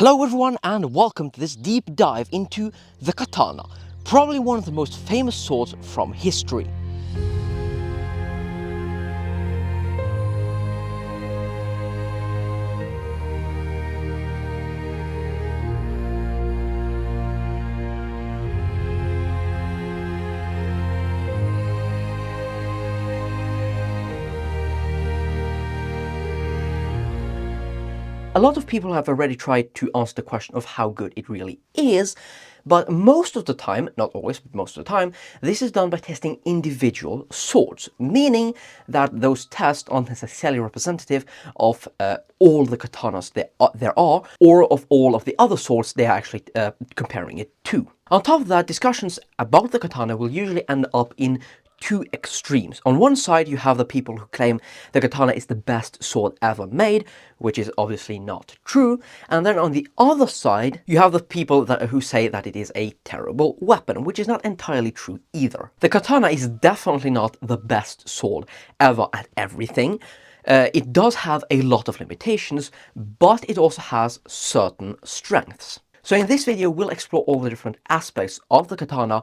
Hello everyone and welcome to this deep dive into the katana, probably one of the most famous swords from history. A lot of people have already tried to answer the question of how good it really is, but most of the time, not always, but most of the time, this is done by testing individual swords, meaning that those tests aren't necessarily representative of all the katanas there are, or of all of the other swords they are actually comparing it to. On top of that, discussions about the katana will usually end up in two extremes. On one side, you have the people who claim the katana is the best sword ever made, which is obviously not true. And then on the other side, you have the people who say that it is a terrible weapon, which is not entirely true either. The katana is definitely not the best sword ever at everything. It does have a lot of limitations, but it also has certain strengths. So in this video, we'll explore all the different aspects of the katana,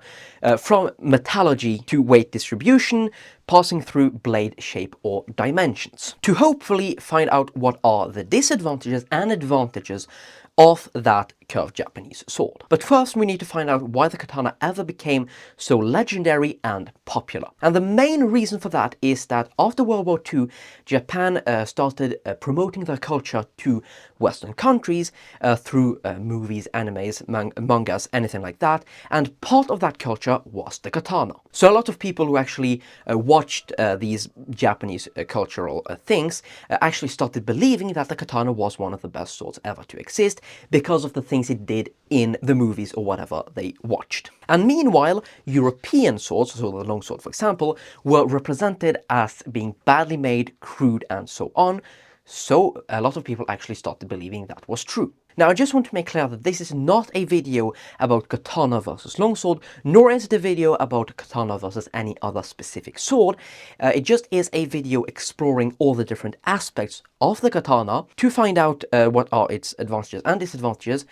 from metallurgy to weight distribution, passing through blade shape or dimensions, to hopefully find out what are the disadvantages and advantages of that curved Japanese sword. But first we need to find out why the katana ever became so legendary and popular. And the main reason for that is that after World War II, Japan started promoting their culture to Western countries through movies, animes, mangas, anything like that. And part of that culture was the katana. So a lot of people who actually watched these Japanese cultural things actually started believing that the katana was one of the best swords ever to exist because of the things it did in the movies or whatever they watched. And meanwhile, European swords, so the longsword for example, were represented as being badly made, crude and so on. So a lot of people actually started believing that was true. Now I just want to make clear that this is not a video about katana versus longsword, nor is it a video about katana versus any other specific sword. It just is a video exploring all the different aspects of the katana to find out what are its advantages and disadvantages.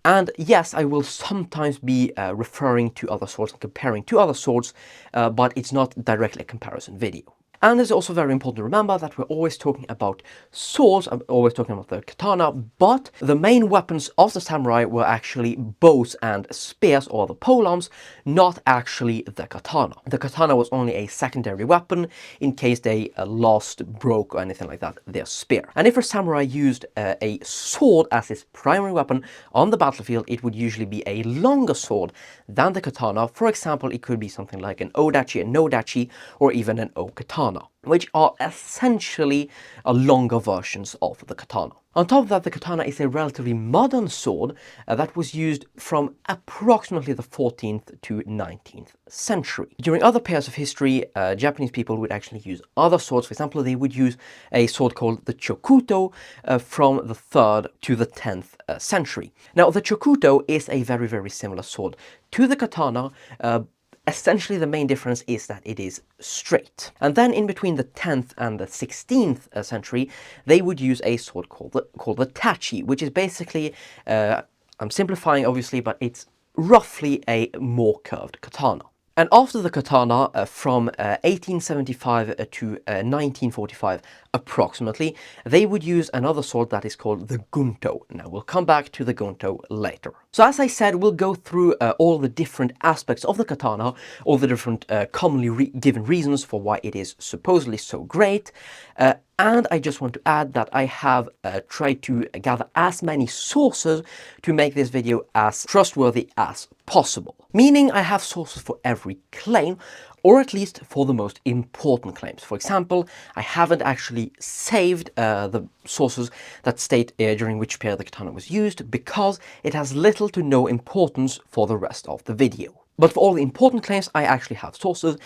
And yes, I will sometimes be referring to other swords and comparing to other swords, but it's not directly a comparison video. And it's also very important to remember that we're always talking about swords, I'm always talking about the katana, but the main weapons of the samurai were actually bows and spears, or the polearms, not actually the katana. The katana was only a secondary weapon in case they lost, broke, or anything like that, their spear. And if a samurai used a sword as his primary weapon on the battlefield, it would usually be a longer sword than the katana. For example, it could be something like an odachi, a nodachi, or even an o-katana, which are essentially longer versions of the katana. On top of that, the katana is a relatively modern sword that was used from approximately the 14th to 19th century. During other periods of history, Japanese people would actually use other swords. For example, they would use a sword called the chokuto from the 3rd to the 10th century. Now, the chokuto is a very, very similar sword to the katana. Essentially, the main difference is that it is straight. And then in between the 10th and the 16th century, they would use a sword called the tachi, which is basically, I'm simplifying obviously, but it's roughly a more curved katana. And after the katana, from 1875 to 1945 approximately, they would use another sword that is called the Gunto. Now we'll come back to the Gunto later. So as I said, we'll go through all the different aspects of the katana, all the different commonly given reasons for why it is supposedly so great. And I just want to add that I have tried to gather as many sources to make this video as trustworthy as possible. Meaning I have sources for every claim, or at least for the most important claims. For example, I haven't actually saved the sources that state during which period the katana was used, because it has little to no importance for the rest of the video. But for all the important claims, I actually have sources.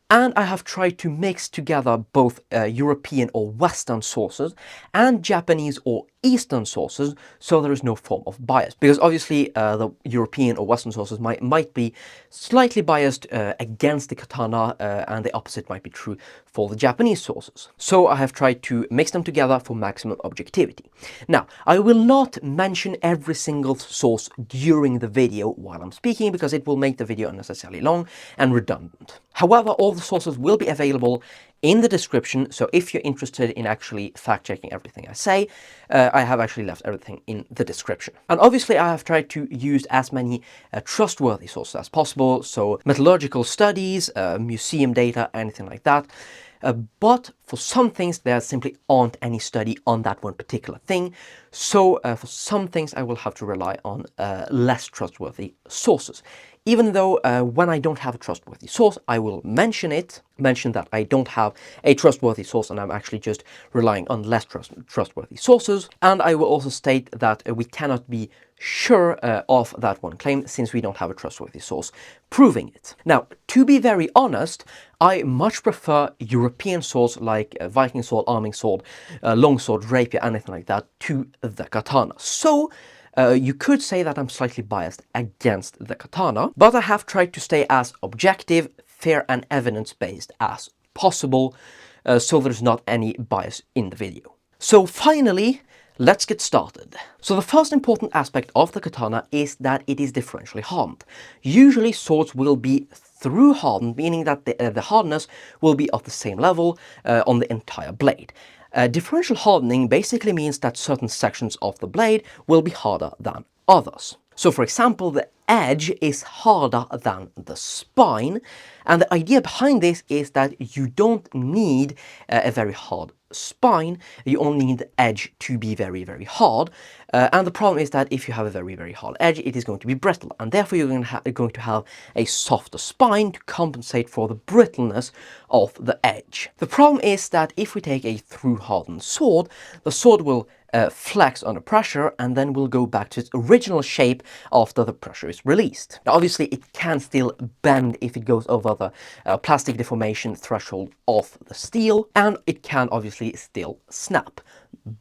And I have tried to mix together both European or Western sources and Japanese or Eastern sources, so there is no form of bias. Because obviously the European or Western sources might be slightly biased against the katana, and the opposite might be true for the Japanese sources. So I have tried to mix them together for maximum objectivity. Now, I will not mention every single source during the video while I'm speaking, because it will make the video unnecessarily long and redundant. However, all the sources will be available in the description, so if you're interested in actually fact-checking everything I say, I have actually left everything in the description. And obviously I have tried to use as many trustworthy sources as possible, so metallurgical studies, museum data, anything like that. But for some things there simply aren't any study on that one particular thing, so for some things I will have to rely on less trustworthy sources. Even though when I don't have a trustworthy source, I will mention that I don't have a trustworthy source and I'm actually just relying on less trustworthy sources. And I will also state that we cannot be sure of that one claim, since we don't have a trustworthy source proving it. Now, to be very honest, I much prefer European swords like Viking sword, arming sword, longsword, rapier, anything like that, to the katana. So you could say that I'm slightly biased against the katana, but I have tried to stay as objective, fair and evidence-based as possible, so there's not any bias in the video. So finally, let's get started. So the first important aspect of the katana is that it is differentially hardened. Usually swords will be through hardened, meaning that the hardness will be of the same level on the entire blade. Differential hardening basically means that certain sections of the blade will be harder than others. So for example, the edge is harder than the spine, and the idea behind this is that you don't need a very hard spine, you only need the edge to be very, very hard. And the problem is that if you have a very, very hard edge, it is going to be brittle, and therefore you're going to have a softer spine to compensate for the brittleness of the edge. The problem is that if we take a through hardened sword, the sword will flex under pressure and then will go back to its original shape after the pressure is released. Now, obviously it can still bend if it goes over the plastic deformation threshold of the steel, and it can obviously still snap,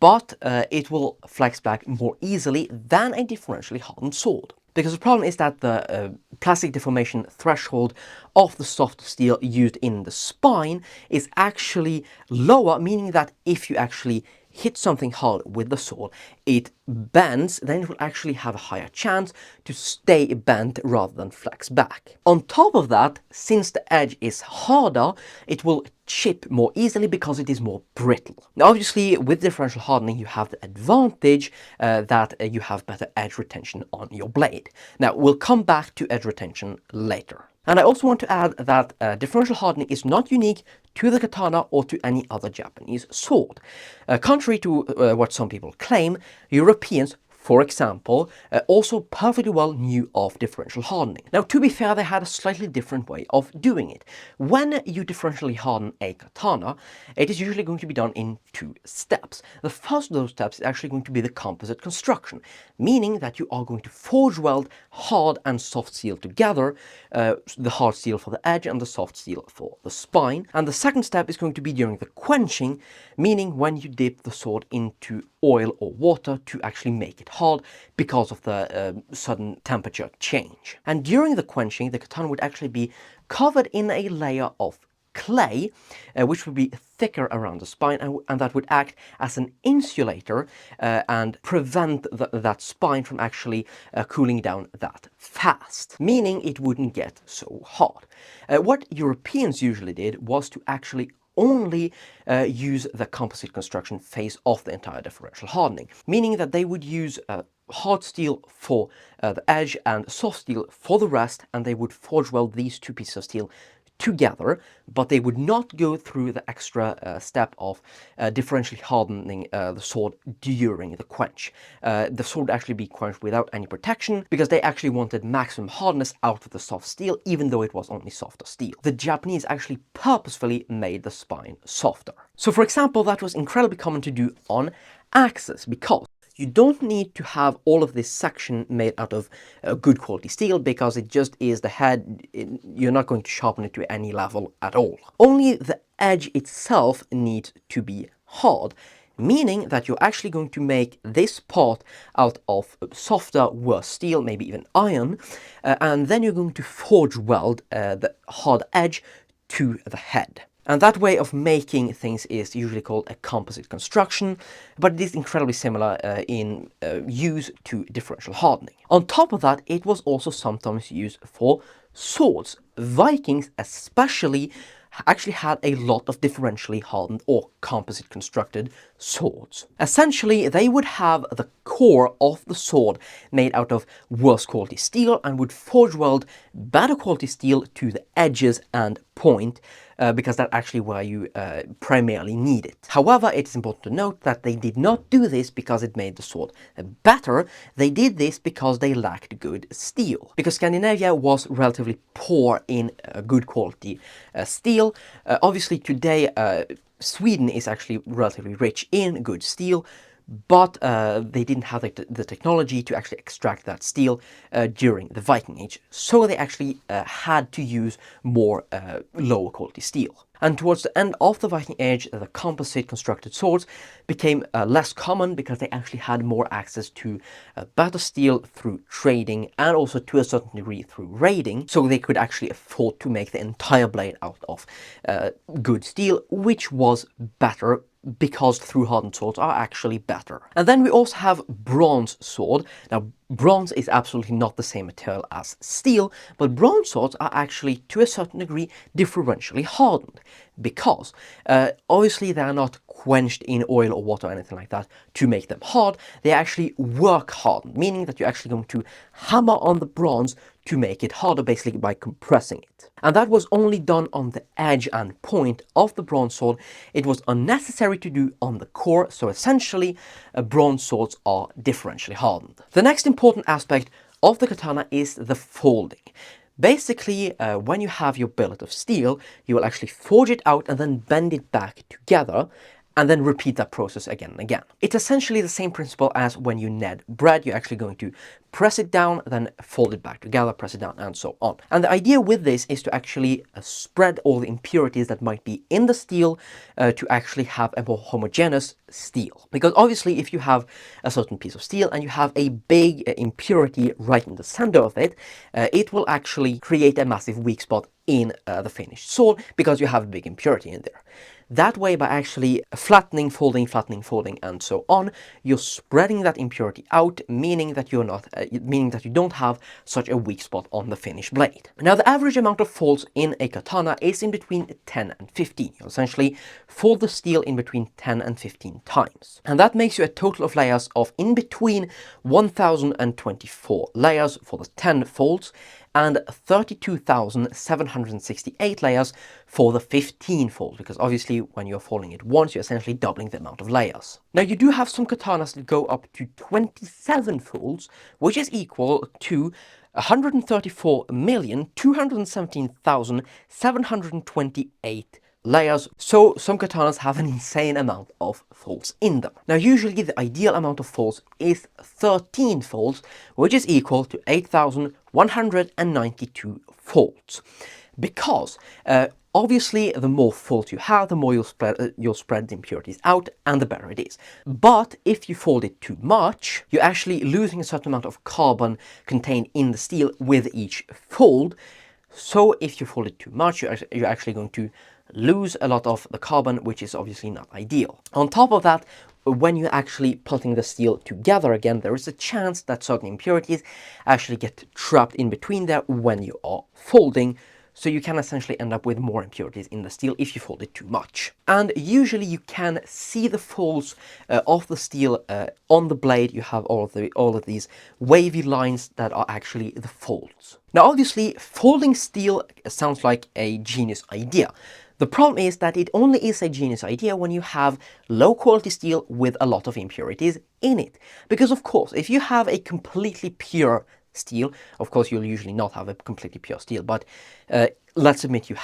but it will flex back more easily than a differentially hardened sword. Because the problem is that the plastic deformation threshold of the soft steel used in the spine is actually lower, meaning that if you actually hit something hard with the sword, it bends, then it will actually have a higher chance to stay bent rather than flex back. On top of that, since the edge is harder, it will chip more easily because it is more brittle. Now, obviously, with differential hardening, you have the advantage that you have better edge retention on your blade. Now, we'll come back to edge retention later. And I also want to add that differential hardening is not unique to the katana or to any other Japanese sword. Contrary to what some people claim, Europeans, for example, also perfectly well knew of differential hardening. Now, to be fair, they had a slightly different way of doing it. When you differentially harden a katana, it is usually going to be done in 2 steps. The first of those steps is actually going to be the composite construction, meaning that you are going to forge weld hard and soft steel together, the hard steel for the edge and the soft steel for the spine. And the second step is going to be during the quenching, meaning when you dip the sword into oil or water to actually make it hard because of the sudden temperature change. And during the quenching, the katana would actually be covered in a layer of clay, which would be thicker around the spine, and that would act as an insulator and prevent that spine from actually cooling down that fast, meaning it wouldn't get so hard. What Europeans usually did was to actually only use the composite construction phase of the entire differential hardening, meaning that they would use hard steel for the edge and soft steel for the rest, and they would forge weld these 2 pieces of steel together, but they would not go through the extra step of differentially hardening the sword during the quench. The sword would actually be quenched without any protection because they actually wanted maximum hardness out of the soft steel, even though it was only softer steel. The Japanese actually purposefully made the spine softer. So for example, that was incredibly common to do on axes, because you don't need to have all of this section made out of good quality steel, because it just is the head. You're not going to sharpen it to any level at all. Only the edge itself needs to be hard, meaning that you're actually going to make this part out of softer, worse steel, maybe even iron, and then you're going to forge weld the hard edge to the head. And that way of making things is usually called a composite construction, but it is incredibly similar in use to differential hardening. On top of that, it was also sometimes used for swords. Vikings especially actually had a lot of differentially hardened or composite constructed swords. Essentially, they would have the core of the sword made out of worse quality steel and would forge weld better quality steel to the edges and point, because that's actually where you primarily need it. However, it's important to note that they did not do this because it made the sword better. They did this because they lacked good steel. Because Scandinavia was relatively poor in good quality steel. Obviously today Sweden is actually relatively rich in good steel, but they didn't have the technology to actually extract that steel during the Viking Age, so they actually had to use more lower quality steel. And towards the end of the Viking Age, the composite constructed swords became less common because they actually had more access to better steel through trading and also to a certain degree through raiding, so they could actually afford to make the entire blade out of good steel, which was better because through hardened swords are actually better. And then we also have bronze sword. Now, bronze is absolutely not the same material as steel, but bronze swords are actually to a certain degree differentially hardened because obviously they are not quenched in oil or water or anything like that to make them hard. They actually work hardened, meaning that you're actually going to hammer on the bronze to make it harder, basically by compressing it. And that was only done on the edge and point of the bronze sword. It was unnecessary to do on the core, so essentially bronze swords are differentially hardened. The next important aspect of the katana is the folding. Basically, when you have your billet of steel, you will actually forge it out and then bend it back together, and then repeat that process again and again. It's essentially the same principle as when you knead bread. You're actually going to press it down, then fold it back together, press it down, and so on. And the idea with this is to actually spread all the impurities that might be in the steel to actually have a more homogeneous steel. Because obviously if you have a certain piece of steel and you have a big impurity right in the center of it, it will actually create a massive weak spot in the finished sword because you have a big impurity in there. That way, by actually flattening, folding, and so on, you're spreading that impurity out, meaning that you don't have such a weak spot on the finished blade. Now, the average amount of folds in a katana is in between 10 and 15. You essentially fold the steel in between 10 and 15 times. And that makes you a total of layers of in between 1024 layers for the 10 folds, and 32,768 layers for the 15 fold, because obviously when you're folding it once, you're essentially doubling the amount of layers. Now, you do have some katanas that go up to 27 folds, which is equal to 134,217,728 layers, so some katanas have an insane amount of folds in them. Now, usually the ideal amount of folds is 13 folds, which is equal to 8,192 folds, because obviously the more folds you have, the more you'll spread the impurities out, and the better it is. But if you fold it too much, you're actually losing a certain amount of carbon contained in the steel with each fold. So if you fold it too much, you're actually going to lose a lot of the carbon, which is obviously not ideal. On top of that, when you're actually putting the steel together again, there is a chance that certain impurities actually get trapped in between there when you are folding. So you can essentially end up with more impurities in the steel if you fold it too much. And usually you can see the folds of the steel on the blade. You have all of these wavy lines that are actually the folds. Now, obviously, folding steel sounds like a genius idea. The problem is that it only is a genius idea when you have low quality steel with a lot of impurities in it. Because of course, if you have a completely pure steel, of course you'll usually not have a completely pure steel, but let's admit you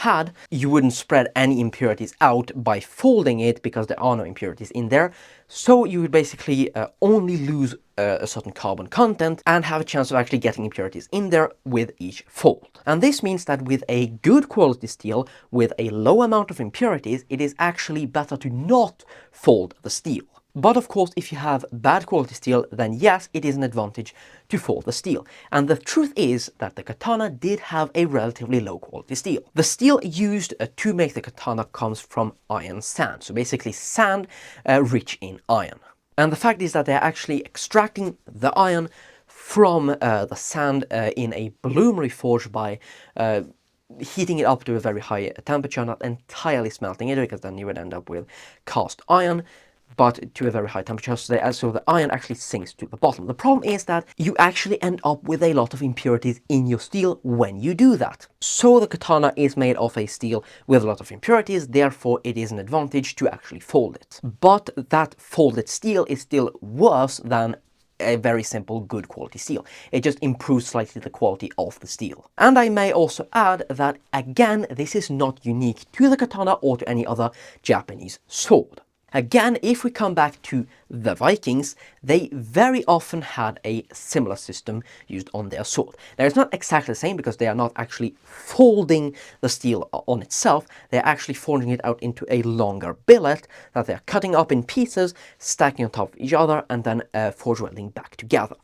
wouldn't spread any impurities out by folding it because there are no impurities in there. So you would basically only lose a certain carbon content and have a chance of actually getting impurities in there with each fold. And this means that with a good quality steel with a low amount of impurities, it is actually better to not fold the steel. But of course, if you have bad quality steel, then yes, it is an advantage to fold the steel. And the truth is that the katana did have a relatively low quality steel. The steel used to make the katana comes from iron sand, so basically sand rich in iron. And the fact is that they're actually extracting the iron from the sand in a bloomery forge by heating it up to a very high temperature, not entirely smelting it, because then you would end up with cast iron, but to a very high temperature, so the iron actually sinks to the bottom. The problem is that you actually end up with a lot of impurities in your steel when you do that. So the katana is made of a steel with a lot of impurities, therefore it is an advantage to actually fold it. But that folded steel is still worse than a very simple good quality steel. It just improves slightly the quality of the steel. And I may also add that again, this is not unique to the katana or to any other Japanese sword. Again, if we come back to the Vikings, they very often had a similar system used on their sword. Now, it's not exactly the same because they are not actually folding the steel on itself. They're actually folding it out into a longer billet that they're cutting up in pieces, stacking on top of each other, and then forge welding back together.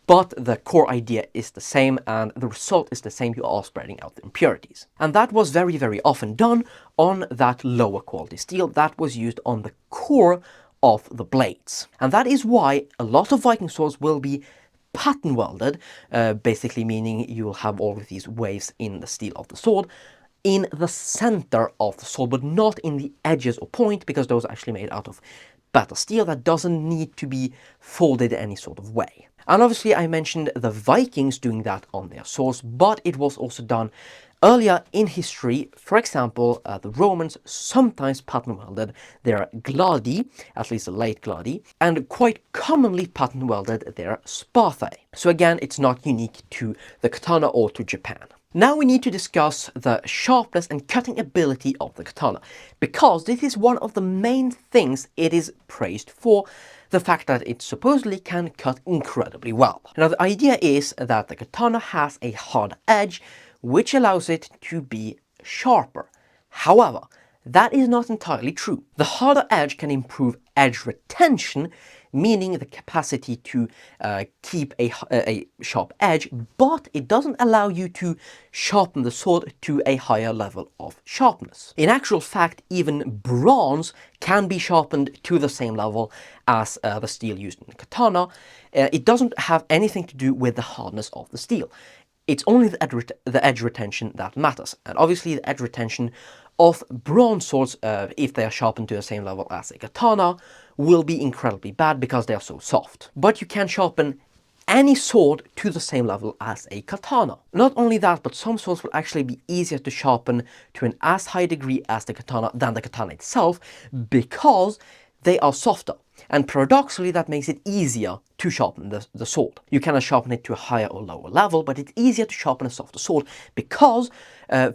But the core idea is the same and the result is the same. You are spreading out the impurities. And that was very, very often done on that lower quality steel that was used on the core of the blades. And that is why a lot of Viking swords will be pattern welded, basically meaning you will have all of these waves in the steel of the sword in the center of the sword, but not in the edges or point, because those are actually made out of better steel that doesn't need to be folded in any sort of way. And obviously I mentioned the Vikings doing that on their swords, but it was also done earlier in history. For example, the Romans sometimes pattern welded their gladi, at least the late gladi, and quite commonly pattern welded their spathae. So again, it's not unique to the katana or to Japan. Now we need to discuss the sharpness and cutting ability of the katana, because this is one of the main things it is praised for, the fact that it supposedly can cut incredibly well. Now the idea is that the katana has a hard edge, which allows it to be sharper. However, that is not entirely true. The harder edge can improve edge retention, meaning the capacity to keep a sharp edge, but it doesn't allow you to sharpen the sword to a higher level of sharpness. In actual fact, even bronze can be sharpened to the same level as the steel used in the katana. It doesn't have anything to do with the hardness of the steel. It's only the edge retention that matters. And obviously the edge retention of bronze swords, if they are sharpened to the same level as a katana, will be incredibly bad because they are so soft. But you can sharpen any sword to the same level as a katana. Not only that, but some swords will actually be easier to sharpen to an as high degree as the katana than the katana itself, because they are softer. And paradoxically, that makes it easier to sharpen the sword. You cannot sharpen it to a higher or lower level, but it's easier to sharpen a softer sword because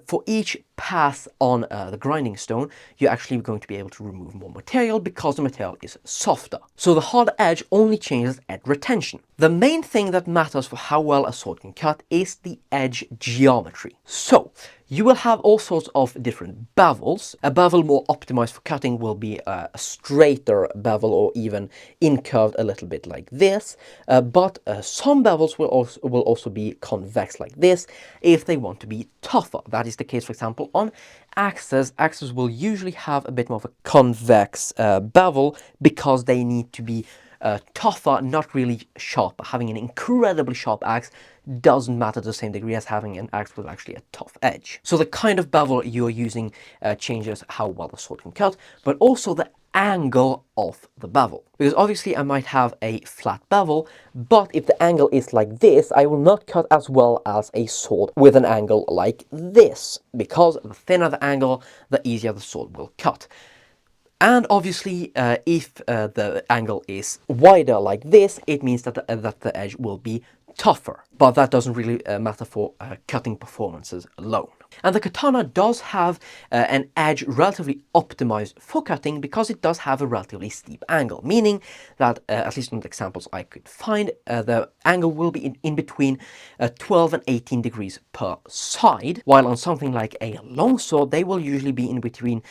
for each pass on the grinding stone, you're actually going to be able to remove more material because the material is softer. So the hard edge only changes edge retention. The main thing that matters for how well a sword can cut is the edge geometry. So you will have all sorts of different bevels. A bevel more optimized for cutting will be a straighter bevel, or even incurved a little bit like this. But some bevels will also be convex like this if they want to be tougher. That is the case, for example, on axes. Axes will usually have a bit more of a convex bevel because they need to be tougher, not really sharp. Having an incredibly sharp axe doesn't matter to the same degree as having an axe with actually a tough edge. So the kind of bevel you're using changes how well the sword can cut, but also the angle of the bevel. Because obviously I might have a flat bevel, but if the angle is like this, I will not cut as well as a sword with an angle like this, because the thinner the angle, the easier the sword will cut. And obviously, if the angle is wider like this, it means that the edge will be tougher, but that doesn't really matter for cutting performances alone. And the katana does have an edge relatively optimized for cutting because it does have a relatively steep angle, meaning that, at least in the examples I could find, the angle will be in between 12 and 18 degrees per side, while on something like a longsword, they will usually be in between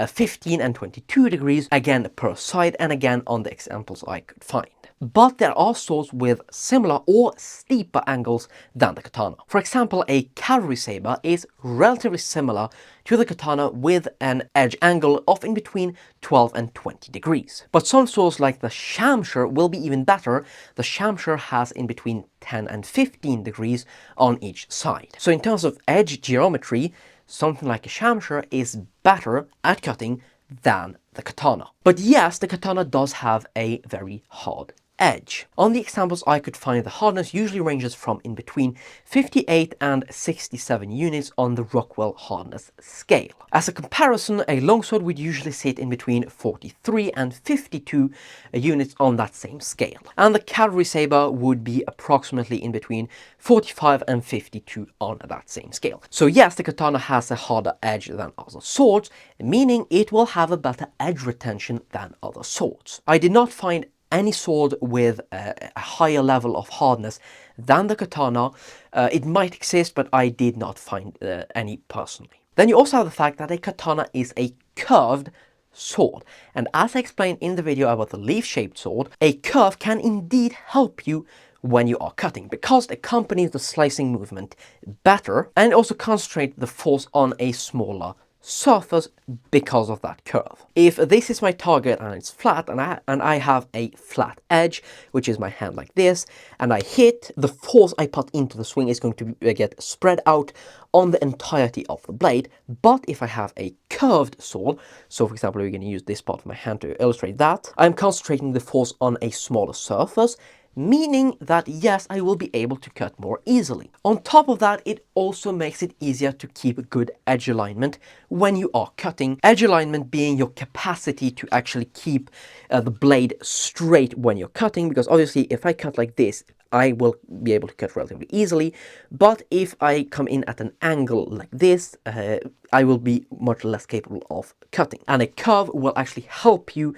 15 and 22 degrees, again per side, and again on the examples I could find. But there are swords with similar or steeper angles than the katana. For example, a cavalry saber is relatively similar to the katana with an edge angle of in between 12 and 20 degrees. But some swords like the shamsher will be even better. The shamsher has in between 10 and 15 degrees on each side. So in terms of edge geometry, something like a shamsher is better at cutting than the katana. But yes, the katana does have a very hard edge. On the examples I could find, the hardness usually ranges from in between 58 and 67 units on the Rockwell hardness scale. As a comparison, a longsword would usually sit in between 43 and 52 units on that same scale. And the cavalry saber would be approximately in between 45 and 52 on that same scale. So yes, the katana has a harder edge than other swords, meaning it will have a better edge retention than other swords. I did not find any sword with a higher level of hardness than the katana. It might exist, but I did not find any personally. Then you also have the fact that a katana is a curved sword. And as I explained in the video about the leaf-shaped sword, a curve can indeed help you when you are cutting, because it accompanies the slicing movement better and also concentrate the force on a smaller surface because of that curve. If this is my target and it's flat, and I have a flat edge, which is my hand like this, and I hit, the force I put into the swing is going to get spread out on the entirety of the blade. But if I have a curved sword, so for example, we're going to use this part of my hand to illustrate that, I'm concentrating the force on a smaller surface, meaning that yes, I will be able to cut more easily. On top of that, it also makes it easier to keep good edge alignment when you are cutting. Edge alignment being your capacity to actually keep the blade straight when you're cutting, because obviously if I cut like this, I will be able to cut relatively easily, but if I come in at an angle like this, I will be much less capable of cutting. And a curve will actually help you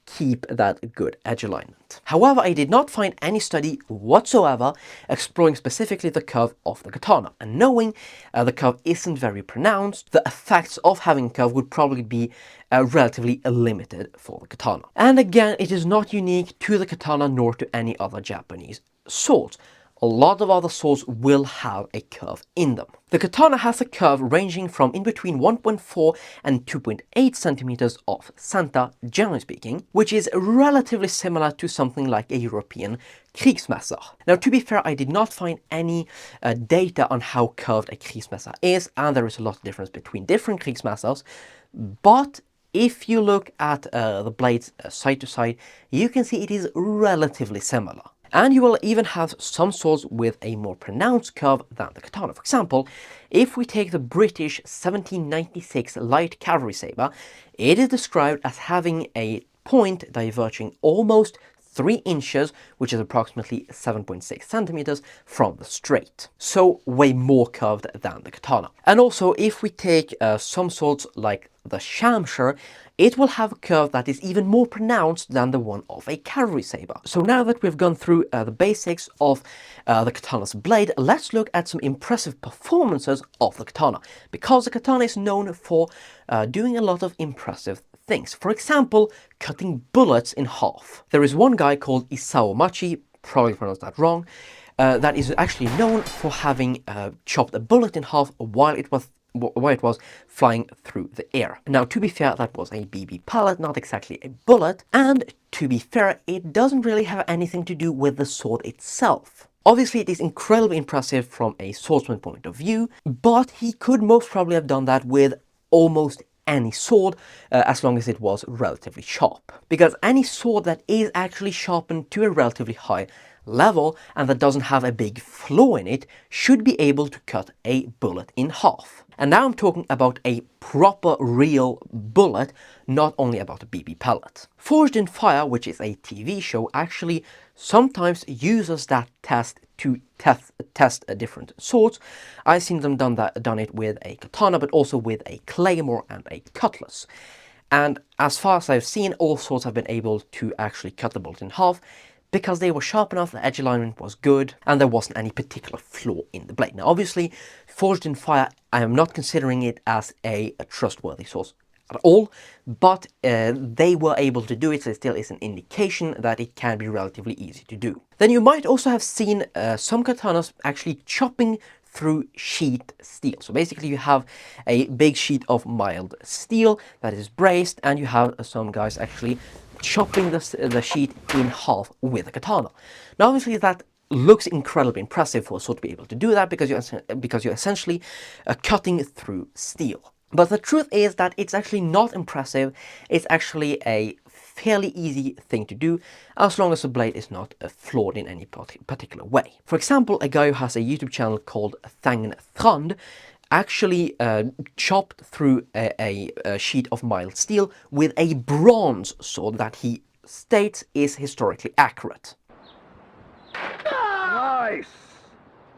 keep that good edge alignment. However, I did not find any study whatsoever exploring specifically the curve of the katana. And knowing the curve isn't very pronounced, the effects of having a curve would probably be relatively limited for the katana. And again, it is not unique to the katana nor to any other Japanese swords. A lot of other swords will have a curve in them. The katana has a curve ranging from in between 1.4 and 2.8 centimeters off center, generally speaking, which is relatively similar to something like a European Kriegsmesser. Now, to be fair, I did not find any data on how curved a Kriegsmesser is, and there is a lot of difference between different Kriegsmessers, but if you look at the blades side to side, you can see it is relatively similar. And you will even have some swords with a more pronounced curve than the katana. For example, if we take the British 1796 light cavalry saber, it is described as having a point diverging almost 3 inches, which is approximately 7.6 centimeters from the straight. So way more curved than the katana. And also, if we take some swords like the shamsher, it will have a curve that is even more pronounced than the one of a cavalry saber. So now that we've gone through the basics of the katana's blade, let's look at some impressive performances of the katana, because the katana is known for doing a lot of impressive things. For example, cutting bullets in half. There is one guy called Isao Machi, probably pronounced that wrong, that is actually known for having chopped a bullet in half while it was flying through the air. Now, to be fair, that was a BB pellet, not exactly a bullet, and to be fair, it doesn't really have anything to do with the sword itself. Obviously, it is incredibly impressive from a swordsman point of view, but he could most probably have done that with almost any sword, as long as it was relatively sharp. Because any sword that is actually sharpened to a relatively high level and that doesn't have a big flaw in it should be able to cut a bullet in half. And now I'm talking about a proper real bullet, not only about a BB pellet. Forged in Fire, which is a TV show, actually sometimes uses that test to test different swords. I've seen them done it with a katana, but also with a claymore and a cutlass. And as far as I've seen, all swords have been able to actually cut the bolt in half because they were sharp enough, the edge alignment was good, and there wasn't any particular flaw in the blade. Now, obviously, forged in fire, I am not considering it as a trustworthy source at all, but they were able to do it, so it still is an indication that it can be relatively easy to do. Then you might also have seen some katanas actually chopping through sheet steel. So basically you have a big sheet of mild steel that is braced, and you have some guys actually chopping the sheet in half with a katana. Now obviously that looks incredibly impressive for a sword to be able to do that, because you're essentially cutting through steel. But the truth is that it's actually not impressive. It's actually a fairly easy thing to do, as long as the blade is not flawed in any particular way. For example, a guy who has a YouTube channel called Thang Thrand actually chopped through a sheet of mild steel with a bronze sword that he states is historically accurate. Nice!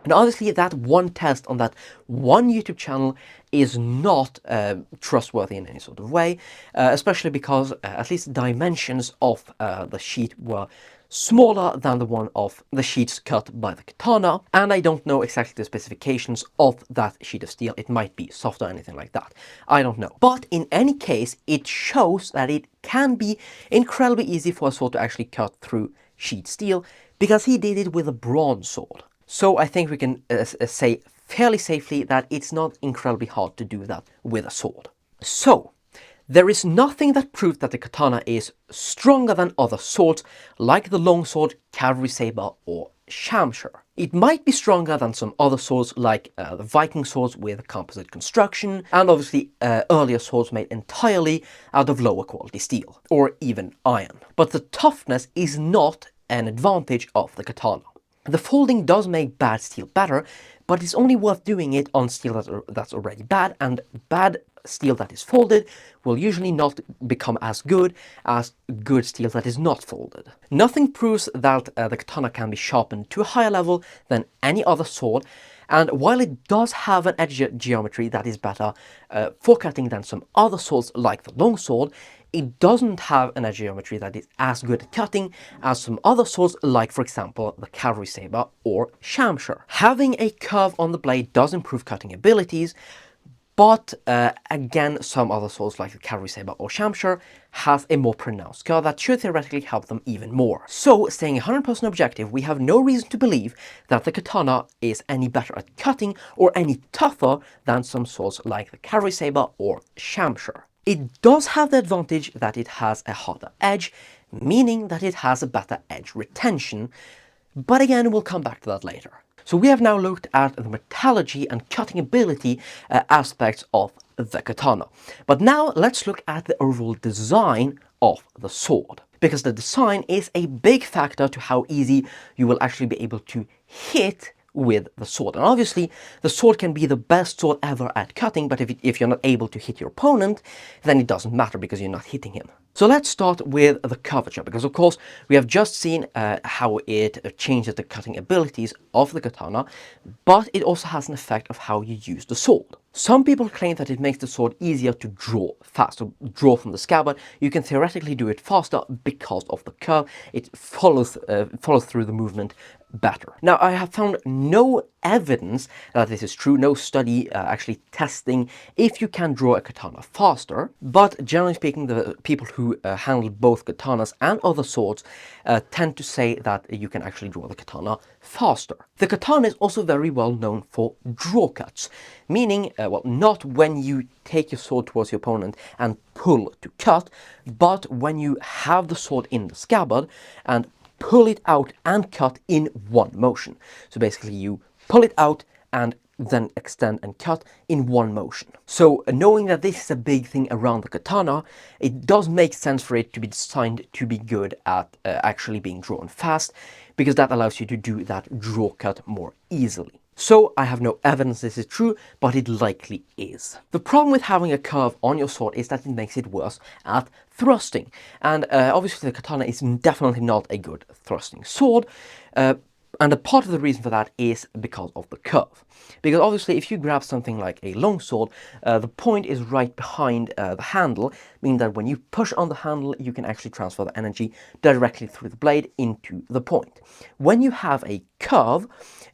And obviously that one test on that one YouTube channel is not trustworthy in any sort of way, especially because at least the dimensions of the sheet were smaller than the one of the sheets cut by the katana, and I don't know exactly the specifications of that sheet of steel. It might be soft or anything like that. I don't know. But in any case, it shows that it can be incredibly easy for a sword to actually cut through sheet steel, because he did it with a bronze sword. So I think we can say fairly safely that it's not incredibly hard to do that with a sword. So there is nothing that proves that the katana is stronger than other swords, like the longsword, cavalry saber, or shamshir. It might be stronger than some other swords, like the Viking swords with composite construction, and obviously earlier swords made entirely out of lower quality steel, or even iron. But the toughness is not an advantage of the katana. The folding does make bad steel better, but it's only worth doing it on steel that's already bad, and bad steel that is folded will usually not become as good steel that is not folded. Nothing proves that the katana can be sharpened to a higher level than any other sword, and while it does have an edge geometry that is better for cutting than some other swords like the longsword, it doesn't have an edge geometry that is as good at cutting as some other swords, like for example the cavalry saber or shamshir. Having a curve on the blade does improve cutting abilities, but again, some other swords like the cavalry saber or shamshir has a more pronounced curve that should theoretically help them even more. So, staying 100% objective, we have no reason to believe that the katana is any better at cutting or any tougher than some swords like the cavalry saber or shamshir. It does have the advantage that it has a harder edge, meaning that it has a better edge retention, but again, we'll come back to that later. So we have now looked at the metallurgy and cutting ability aspects of the katana. But now let's look at the overall design of the sword, because the design is a big factor to how easy you will actually be able to hit with the sword. And obviously the sword can be the best sword ever at cutting, but if you're not able to hit your opponent, then it doesn't matter because you're not hitting him. So let's start with the curvature, because of course we have just seen how it changes the cutting abilities of the katana, but it also has an effect of how you use the sword. Some people claim that it makes the sword easier to draw fast, so draw from the scabbard. You can theoretically do it faster because of the curve. It follows through the movement better. Now, I have found no evidence that this is true, no study actually testing if you can draw a katana faster, but generally speaking, the people who handle both katanas and other swords tend to say that you can actually draw the katana faster. The katana is also very well known for draw cuts, meaning, well, not when you take your sword towards your opponent and pull to cut, but when you have the sword in the scabbard and pull it out and cut in one motion. So basically you pull it out and then extend and cut in one motion. So knowing that this is a big thing around the katana, it does make sense for it to be designed to be good at actually being drawn fast, because that allows you to do that draw cut more easily. So I have no evidence this is true, but it likely is. The problem with having a curve on your sword is that it makes it worse at thrusting. And obviously the katana is definitely not a good thrusting sword, And a part of the reason for that is because of the curve. Because obviously if you grab something like a longsword, the point is right behind the handle, meaning that when you push on the handle, you can actually transfer the energy directly through the blade into the point. When you have a curve,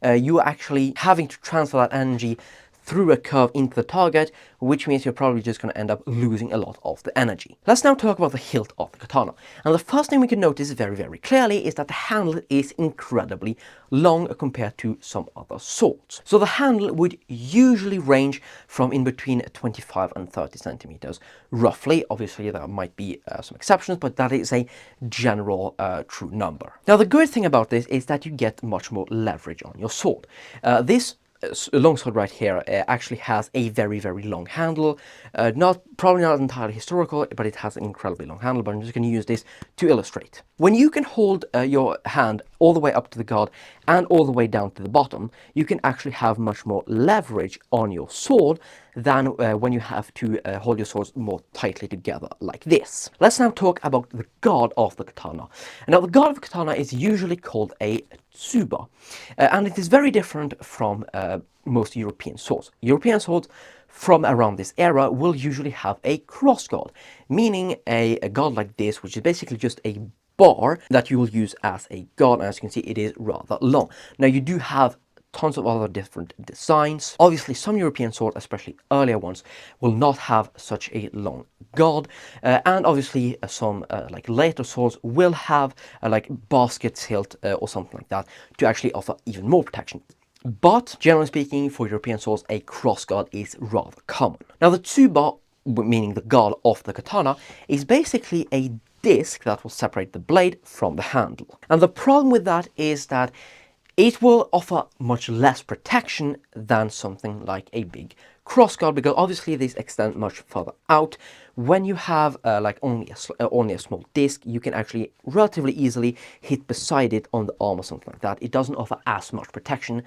you are actually having to transfer that energy through a curve into the target, which means you're probably just going to end up losing a lot of the energy. Let's now talk about the hilt of the katana. And the first thing we can notice very, very clearly is that the handle is incredibly long compared to some other swords. So the handle would usually range from in between 25 and 30 centimeters, roughly. Obviously, there might be some exceptions, but that is a general true number. Now, the good thing about this is that you get much more leverage on your sword. This longsword right here actually has a very, very long handle. Probably not entirely historical, but it has an incredibly long handle. But I'm just going to use this to illustrate. When you can hold your hand all the way up to the guard and all the way down to the bottom, you can actually have much more leverage on your sword than when you have to hold your swords more tightly together like this. Let's now talk about the guard of the katana. Now, the guard of the katana is usually called a tsuba, and it is very different from most European swords. European swords from around this era will usually have a cross guard, meaning a guard like this, which is basically just a bar that you will use as a guard. And as you can see, it is rather long. Now, you do have tons of other different designs. Obviously, some European swords, especially earlier ones, will not have such a long guard, and obviously some like later swords will have like basket hilt or something like that to actually offer even more protection. But generally speaking, for European swords, a cross guard is rather common. Now, the tsuba, meaning the guard of the katana, is basically a disc that will separate the blade from the handle. And the problem with that is that it will offer much less protection than something like a big crossguard, because obviously these extend much further out. When you have like only a small disc, you can actually relatively easily hit beside it on the arm or something like that. It doesn't offer as much protection.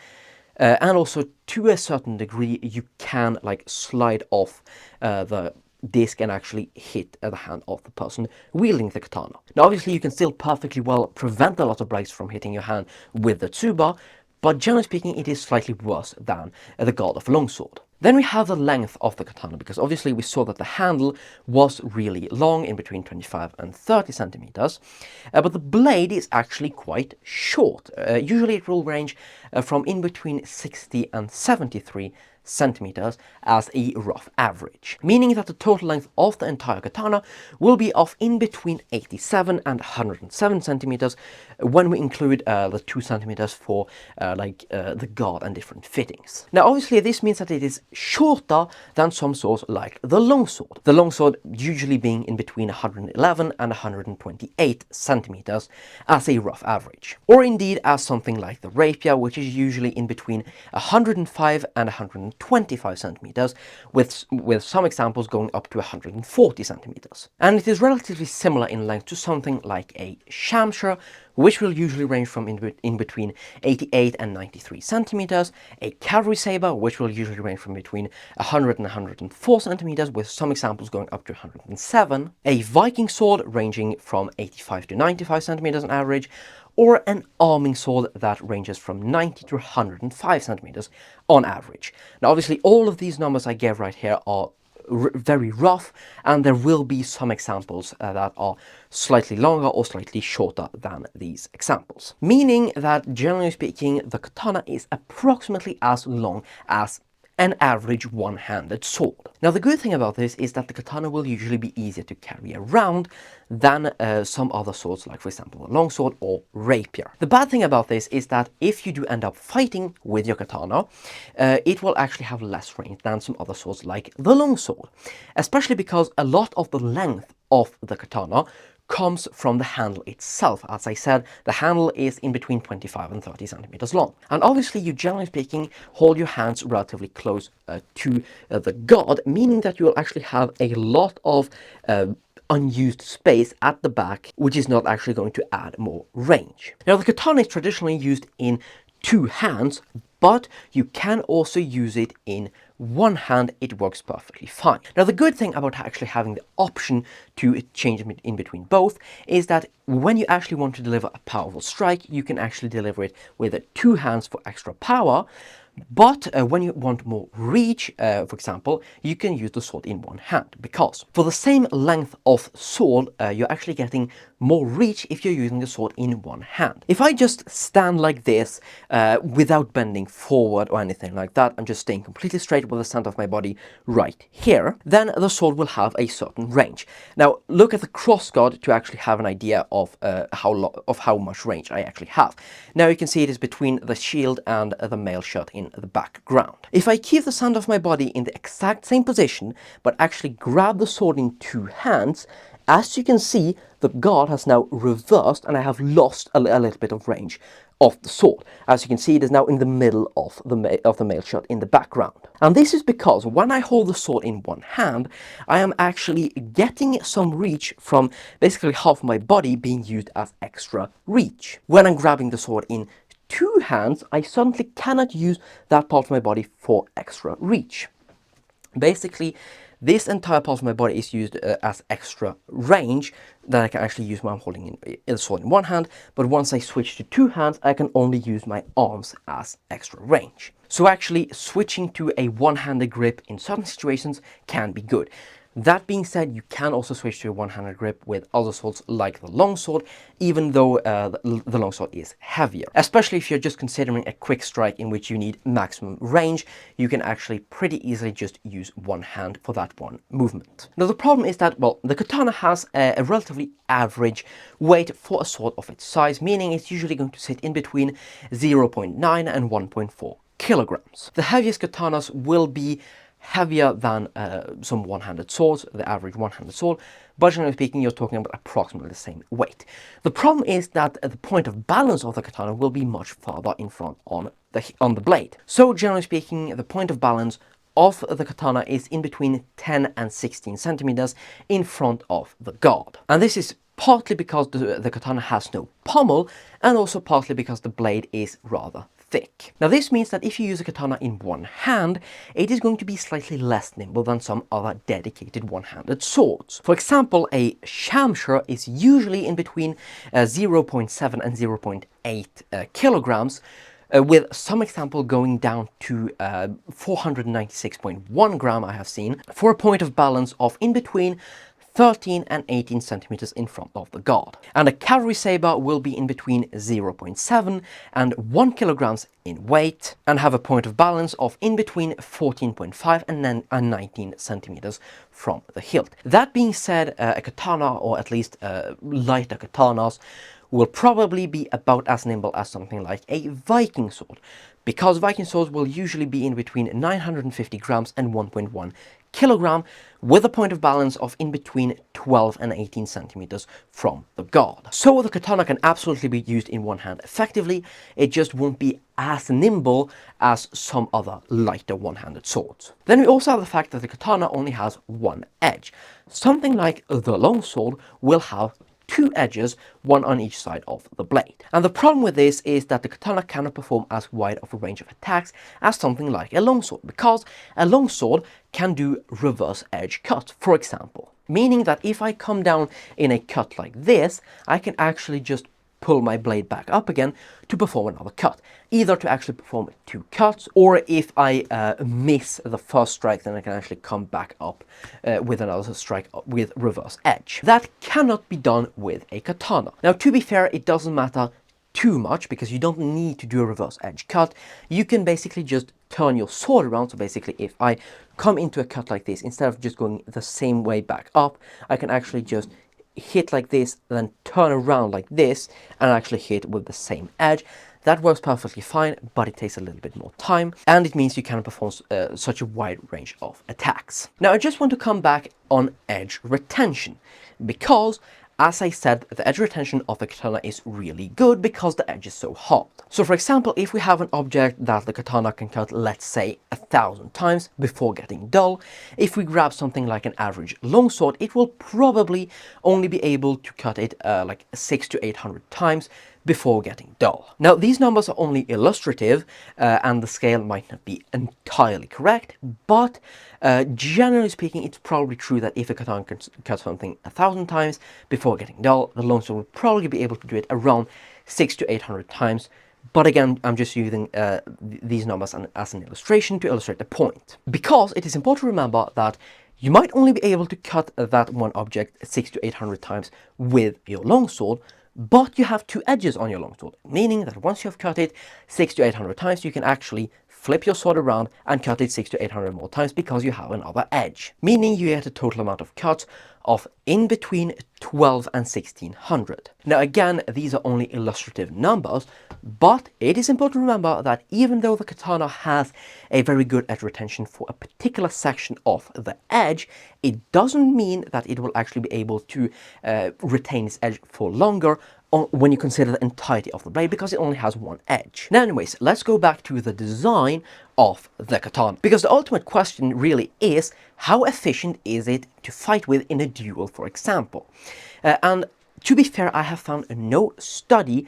And also, to a certain degree, you can like slide off the disc and actually hit the hand of the person wielding the katana. Now, obviously, you can still perfectly well prevent a lot of blades from hitting your hand with the tsuba, but generally speaking, it is slightly worse than the guard of a longsword. Then we have the length of the katana, because obviously we saw that the handle was really long, in between 25 and 30 centimeters, but the blade is actually quite short. Usually it will range from in between 60 and 73 centimeters as a rough average, meaning that the total length of the entire katana will be of in between 87 and 107 centimeters when we include the 2 centimeters for the guard and different fittings. Now, obviously, this means that it is shorter than some swords like the longsword. The longsword usually being in between 111 and 128 centimeters as a rough average, or indeed as something like the rapier, which is usually in between 105 and 125 centimeters, with some examples going up to 140 centimeters. And it is relatively similar in length to something like a shamshire, which will usually range from in between 88 and 93 centimeters, a cavalry saber, which will usually range from between 100 and 104 centimeters, with some examples going up to 107, a Viking sword ranging from 85 to 95 centimeters on average, or an arming sword that ranges from 90 to 105 centimeters on average. Now, obviously, all of these numbers I gave right here are very rough, and there will be some examples that are slightly longer or slightly shorter than these examples, meaning that generally speaking, the katana is approximately as long as an average one-handed sword. Now, the good thing about this is that the katana will usually be easier to carry around than some other swords, like for example the longsword or rapier. The bad thing about this is that if you do end up fighting with your katana, it will actually have less range than some other swords like the longsword, especially because a lot of the length of the katana comes from the handle itself. As I said, the handle is in between 25 and 30 centimeters long. And obviously, you generally speaking hold your hands relatively close to the guard, meaning that you will actually have a lot of unused space at the back, which is not actually going to add more range. Now, the katana is traditionally used in two hands, but you can also use it in one hand, it works perfectly fine. Now, the good thing about actually having the option to change in between both is that when you actually want to deliver a powerful strike, you can actually deliver it with two hands for extra power. But when you want more reach, for example, you can use the sword in one hand, because for the same length of sword, you're actually getting more reach if you're using the sword in one hand. If I just stand like this without bending forward or anything like that, I'm just staying completely straight with the center of my body right here, then the sword will have a certain range. Now, look at the crossguard to actually have an idea of how much range I actually have. Now you can see it is between the shield and the mail shirt in the background. If I keep the center of my body in the exact same position, but actually grab the sword in two hands, as you can see, the guard has now reversed and I have lost a little bit of range of the sword. As you can see, it is now in the middle of the mail shot in the background. And this is because when I hold the sword in one hand, I am actually getting some reach from basically half of my body being used as extra reach. When I'm grabbing the sword in two hands, I suddenly cannot use that part of my body for extra reach. Basically, this entire part of my body is used as extra range that I can actually use when I'm holding the sword in one hand, but once I switch to two hands, I can only use my arms as extra range. So actually, switching to a one-handed grip in certain situations can be good. That being said, you can also switch to a one-handed grip with other swords like the longsword, even though the longsword is heavier. Especially if you're just considering a quick strike in which you need maximum range, you can actually pretty easily just use one hand for that one movement. Now the problem is that, well, the katana has a relatively average weight for a sword of its size, meaning it's usually going to sit in between 0.9 and 1.4 kilograms. The heaviest katanas will be heavier than some one-handed swords, the average one-handed sword, but generally speaking, you're talking about approximately the same weight. The problem is that the point of balance of the katana will be much farther in front on the blade. So generally speaking, the point of balance of the katana is in between 10 and 16 centimeters in front of the guard. And this is partly because the katana has no pommel, and also partly because the blade is rather thick. Now this means that if you use a katana in one hand, it is going to be slightly less nimble than some other dedicated one-handed swords. For example, a shamshur is usually in between 0.7 and 0.8 kilograms, with some example going down to 496.1 gram I have seen, for a point of balance of in between 13 and 18 centimeters in front of the guard. And a cavalry saber will be in between 0.7 and 1 kilograms in weight and have a point of balance of in between 14.5 and 19 centimeters from the hilt. That being said, a katana, or at least lighter katanas, will probably be about as nimble as something like a Viking sword, because Viking swords will usually be in between 950 grams and 1.1 kilogram, with a point of balance of in between 12 and 18 centimeters from the guard. So the katana can absolutely be used in one hand effectively, it just won't be as nimble as some other lighter one-handed swords. Then we also have the fact that the katana only has one edge. Something like the longsword will have two edges, one on each side of the blade. And the problem with this is that the katana cannot perform as wide of a range of attacks as something like a longsword, because a longsword can do reverse edge cut, for example. Meaning that if I come down in a cut like this, I can actually just pull my blade back up again to perform another cut. Either to actually perform two cuts, or if I miss the first strike, then I can actually come back up with another strike with reverse edge. That cannot be done with a katana. Now, to be fair, it doesn't matter too much, because you don't need to do a reverse edge cut. You can basically just turn your sword around. So basically, if I come into a cut like this, instead of just going the same way back up, I can actually just hit like this, then turn around like this, and actually hit with the same edge. That works perfectly fine, but it takes a little bit more time, and it means you can perform such a wide range of attacks. Now, I just want to come back on edge retention, because as I said, the edge retention of the katana is really good because the edge is so hard. So for example, if we have an object that the katana can cut, let's say 1,000 times before getting dull, if we grab something like an average longsword, it will probably only be able to cut it like 600 to 800 times before getting dull. Now, these numbers are only illustrative and the scale might not be entirely correct, but generally speaking, it's probably true that if a katana can cut something 1,000 times before getting dull, the longsword will probably be able to do it around 600 to 800 times. But again, I'm just using these numbers as an illustration to illustrate the point. Because it is important to remember that you might only be able to cut that one object 600 to 800 times with your longsword, but you have two edges on your longsword, meaning that once you have cut it 600 to 800 times, you can actually flip your sword around and cut it 600 to 800 more times because you have another edge, meaning you get a total amount of cuts of in between 12 and 1600. Now again, these are only illustrative numbers, but it is important to remember that even though the katana has a very good edge retention for a particular section of the edge, it doesn't mean that it will actually be able to retain its edge for longer when you consider the entirety of the blade, because it only has one edge. Now anyways, let's go back to the design of the katana, because the ultimate question really is, how efficient is it to fight with in a duel, for example? And to be fair, I have found no study,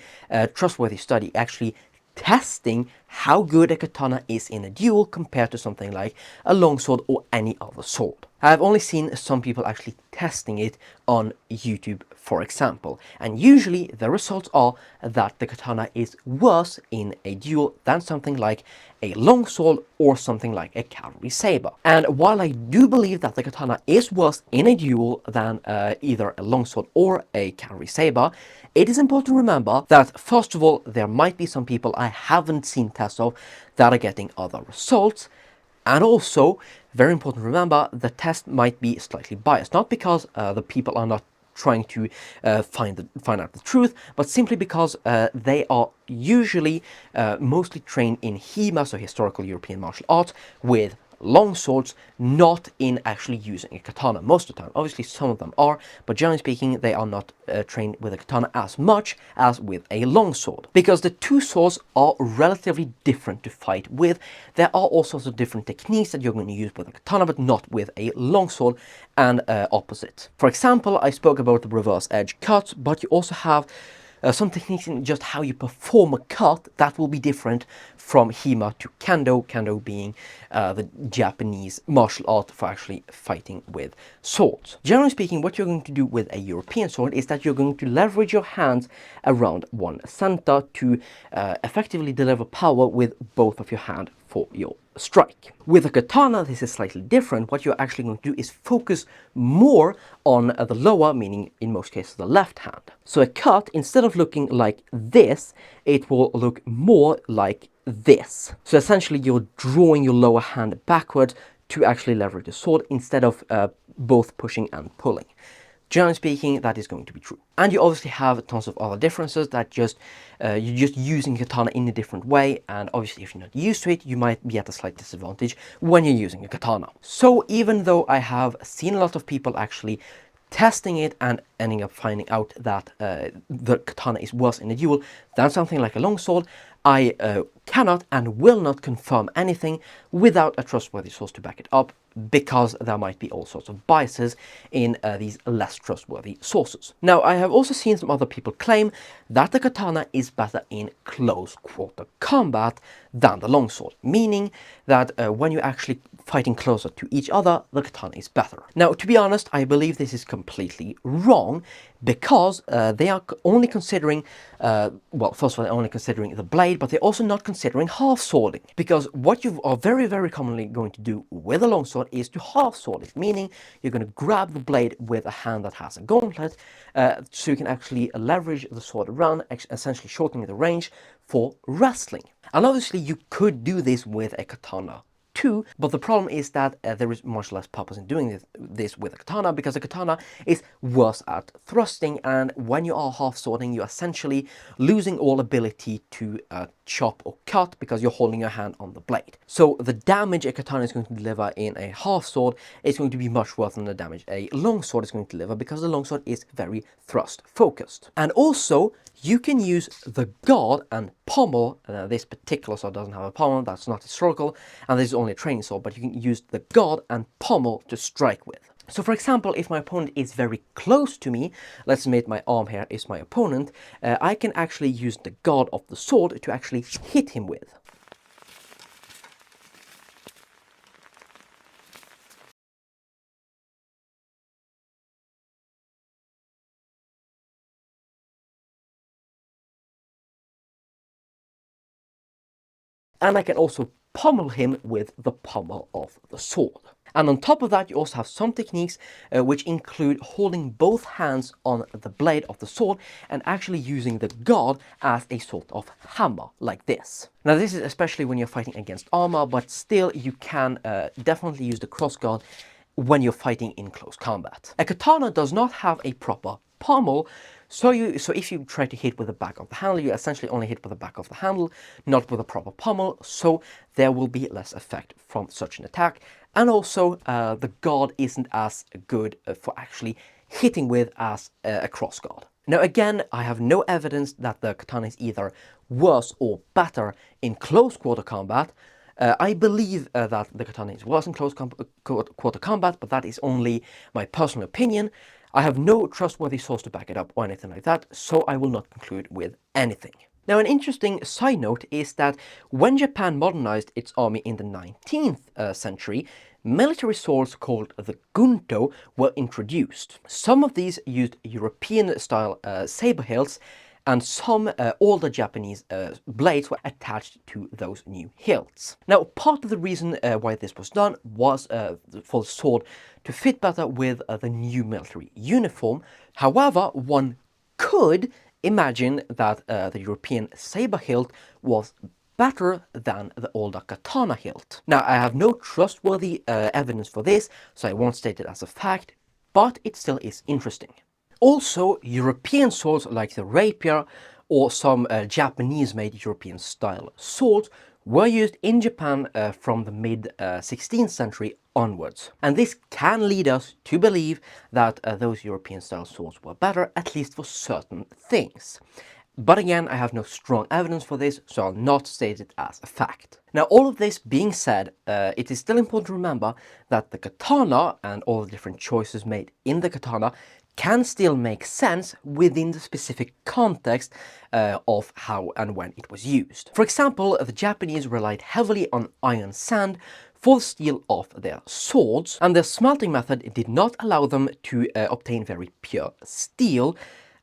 trustworthy study, actually testing how good a katana is in a duel compared to something like a longsword or any other sword. I've only seen some people actually testing it on YouTube, for example, and usually the results are that the katana is worse in a duel than something like a longsword or something like a cavalry saber. And while I do believe that the katana is worse in a duel than either a longsword or a cavalry saber, it is important to remember that, first of all, there might be some people I haven't seen tests of that are getting other results. And also, very important to remember, the test might be slightly biased, not because the people are not trying to find out the truth, but simply because they are usually mostly trained in HEMA, so historical European martial arts, with long swords, not in actually using a katana most of the time. Obviously some of them are, but generally speaking they are not trained with a katana as much as with a long sword, because the two swords are relatively different to fight with. There are all sorts of different techniques that you're going to use with a katana, but not with a long sword, and opposite. For example, I spoke about the reverse edge cuts, but you also have some techniques in just how you perform a cut that will be different from HEMA to Kendo, Kendo being the Japanese martial art for actually fighting with swords. Generally speaking, what you're going to do with a European sword is that you're going to leverage your hands around one center to effectively deliver power with both of your hands for your strike. With a katana, this is slightly different. What you're actually going to do is focus more on the lower, meaning in most cases the left hand. So a cut, instead of looking like this, it will look more like this. So essentially you're drawing your lower hand backwards to actually leverage the sword instead of both pushing and pulling. Generally speaking, that is going to be true. And you obviously have tons of other differences that just you're just using katana in a different way, and obviously if you're not used to it, you might be at a slight disadvantage when you're using a katana. So even though I have seen a lot of people actually testing it and ending up finding out that the katana is worse in a duel than something like a longsword, I cannot and will not confirm anything without a trustworthy source to back it up, because there might be all sorts of biases in these less trustworthy sources. Now, I have also seen some other people claim that the katana is better in close quarter combat than the longsword, meaning that when you're actually fighting closer to each other, the katana is better. Now, to be honest, I believe this is completely wrong, because they are only considering, well, first of all, they're only considering the blade, but they're also not considering half swording. Because what you are very, very commonly going to do with a longsword is to half sword it, meaning you're going to grab the blade with a hand that has a gauntlet, so you can actually leverage the sword around, essentially shortening the range for wrestling. And obviously you could do this with a katana too, but the problem is that there is much less purpose in doing this with a katana, because a katana is worse at thrusting, and when you are half swording, you're essentially losing all ability to chop or cut because you're holding your hand on the blade. So the damage a katana is going to deliver in a half sword is going to be much worse than the damage a long sword is going to deliver, because the long sword is very thrust focused. And also, you can use the guard and pommel. This particular sword doesn't have a pommel, that's not historical, and this is only a training sword, but you can use the guard and pommel to strike with. So for example, if my opponent is very close to me, let's admit my arm here is my opponent, I can actually use the guard of the sword to actually hit him with. And I can also pommel him with the pommel of the sword. And on top of that, you also have some techniques which include holding both hands on the blade of the sword and actually using the guard as a sort of hammer, like this. Now this is especially when you're fighting against armor, but still you can definitely use the cross guard when you're fighting in close combat. A katana does not have a proper pommel, so if you try to hit with the back of the handle, you essentially only hit with the back of the handle, not with a proper pommel, so there will be less effect from such an attack. And also, the guard isn't as good for actually hitting with as a cross guard. Now again, I have no evidence that the katana is either worse or better in close quarter combat. I believe that the katana is worse in close quarter combat, but that is only my personal opinion. I have no trustworthy source to back it up or anything like that, so I will not conclude with anything. Now, an interesting side note is that when Japan modernized its army in the 19th century, military swords called the Gunto were introduced. Some of these used European-style saber hilts, and some older Japanese blades were attached to those new hilts. Now, part of the reason why this was done was for the sword to fit better with the new military uniform. However, one could imagine that the European saber hilt was better than the older katana hilt. Now, I have no trustworthy evidence for this, so I won't state it as a fact, but it still is interesting. Also, European swords like the rapier or some Japanese-made European-style swords were used in Japan from the mid-16th century onwards. And this can lead us to believe that those European-style swords were better, at least for certain things. But again, I have no strong evidence for this, so I'll not state it as a fact. Now, all of this being said, it is still important to remember that the katana and all the different choices made in the katana can still make sense within the specific context of how and when it was used. For example, the Japanese relied heavily on iron sand for the steel of their swords, and their smelting method did not allow them to obtain very pure steel.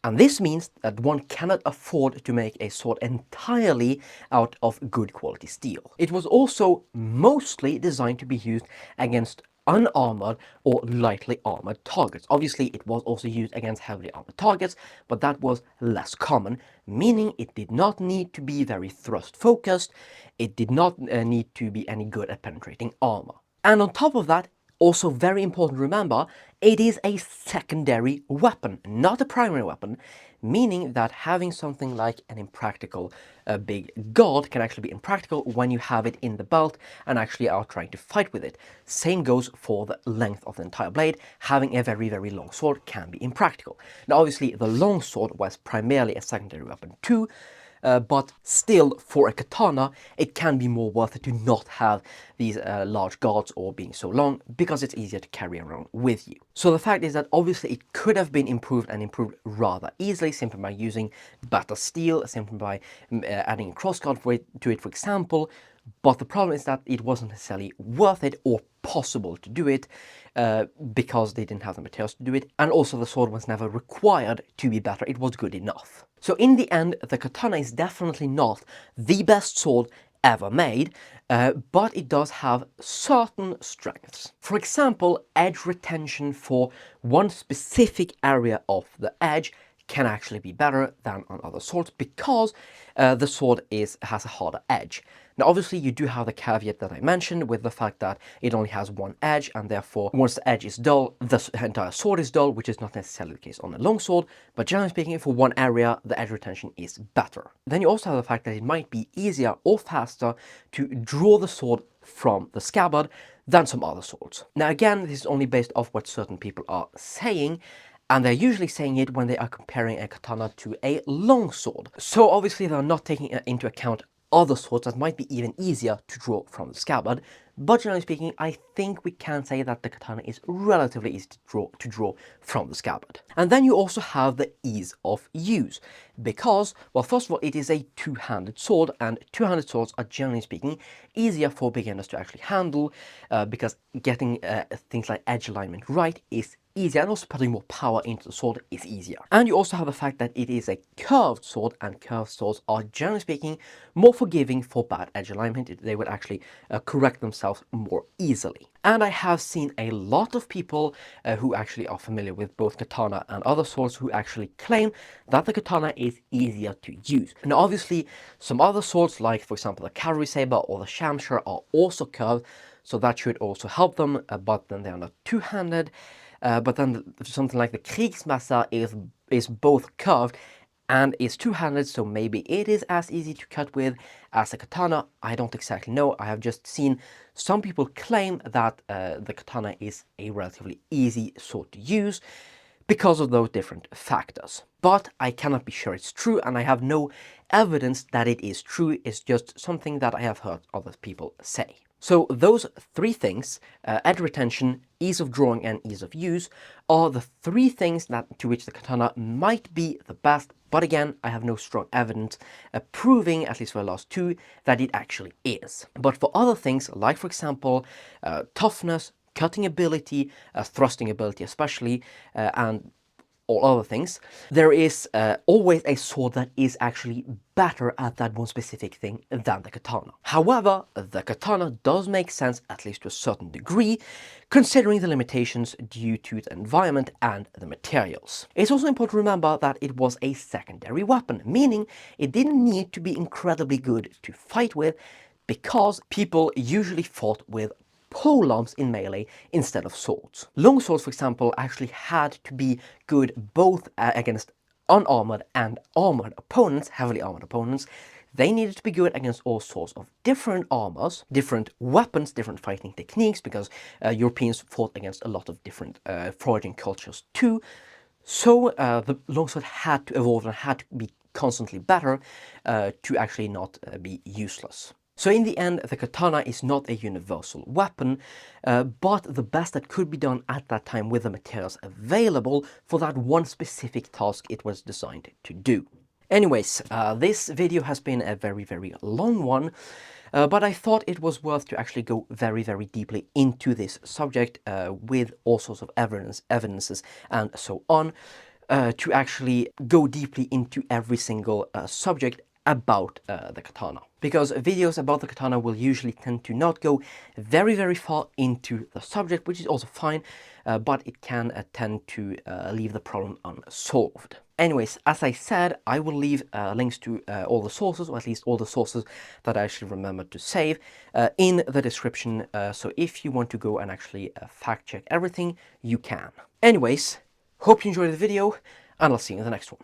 And this means that one cannot afford to make a sword entirely out of good quality steel. It was also mostly designed to be used against unarmored or lightly armored targets. Obviously, it was also used against heavily armored targets, but that was less common, meaning it did not need to be very thrust focused. It did not need to be any good at penetrating armor. And on top of that, also very important to remember, it is a secondary weapon, not a primary weapon, meaning that having something like an impractical big guard can actually be impractical when you have it in the belt and actually are trying to fight with it. Same goes for the length of the entire blade. Having a very, very long sword can be impractical. Now, obviously, the long sword was primarily a secondary weapon too, but still, for a katana, it can be more worth it to not have these large guards or being so long, because it's easier to carry around with you. So the fact is that obviously it could have been improved and improved rather easily, simply by using better steel, simply by adding a crossguard to it, for example. But the problem is that it wasn't necessarily worth it or possible to do it because they didn't have the materials to do it, and also the sword was never required to be better, it was good enough. So in the end, the katana is definitely not the best sword ever made, but it does have certain strengths. For example, edge retention for one specific area of the edge can actually be better than on other swords because the sword has a harder edge. Now, obviously, you do have the caveat that I mentioned with the fact that it only has one edge, and therefore, once the edge is dull, the entire sword is dull, which is not necessarily the case on a long sword, but generally speaking, for one area, the edge retention is better. Then you also have the fact that it might be easier or faster to draw the sword from the scabbard than some other swords. Now, again, this is only based off what certain people are saying, and they're usually saying it when they are comparing a katana to a longsword. So obviously they're not taking into account other swords that might be even easier to draw from the scabbard, but generally speaking, I think we can say that the katana is relatively easy to draw from the scabbard. And then you also have the ease of use, because, well, first of all, it is a two-handed sword, and two-handed swords are generally speaking easier for beginners to actually handle, because getting things like edge alignment right is easier, and also putting more power into the sword is easier. And you also have the fact that it is a curved sword, and curved swords are generally speaking more forgiving for bad edge alignment. They will actually correct themselves more easily. And I have seen a lot of people who actually are familiar with both katana and other swords who actually claim that the katana is easier to use. Now obviously some other swords, like for example the cavalry saber or the shamshir, are also curved, so that should also help them, but then they are not two-handed. But then something like the Kriegsmesser is both curved and is two-handed, so maybe it is as easy to cut with as a katana. I don't exactly know. I have just seen some people claim that the katana is a relatively easy sword to use because of those different factors. But I cannot be sure it's true, and I have no evidence that it is true. It's just something that I have heard other people say. So those three things, edge retention, ease of drawing, and ease of use, are the three things to which the katana might be the best. But again, I have no strong evidence proving, at least for the last two, that it actually is. But for other things, like for example, toughness, cutting ability, thrusting ability especially, and all other things, there is always a sword that is actually better at that one specific thing than the katana. However, the katana does make sense, at least to a certain degree, considering the limitations due to the environment and the materials. It's also important to remember that it was a secondary weapon, meaning it didn't need to be incredibly good to fight with, because people usually fought with polearms in melee instead of swords. Longswords, for example, actually had to be good both against unarmored and armored opponents, heavily armored opponents. They needed to be good against all sorts of different armors, different weapons, different fighting techniques, because Europeans fought against a lot of different foraging cultures too. So the longsword had to evolve and had to be constantly better to actually not be useless. So in the end, the katana is not a universal weapon, but the best that could be done at that time with the materials available for that one specific task it was designed to do. Anyways, this video has been a very, very long one, but I thought it was worth to actually go very, very deeply into this subject with all sorts of evidences and so on, to actually go deeply into every single subject about the katana. Because videos about the katana will usually tend to not go very, very far into the subject, which is also fine, but it can tend to leave the problem unsolved. Anyways, as I said, I will leave links to all the sources, or at least all the sources that I actually remembered to save, in the description, so if you want to go and actually fact check everything, you can. Anyways, hope you enjoyed the video, and I'll see you in the next one.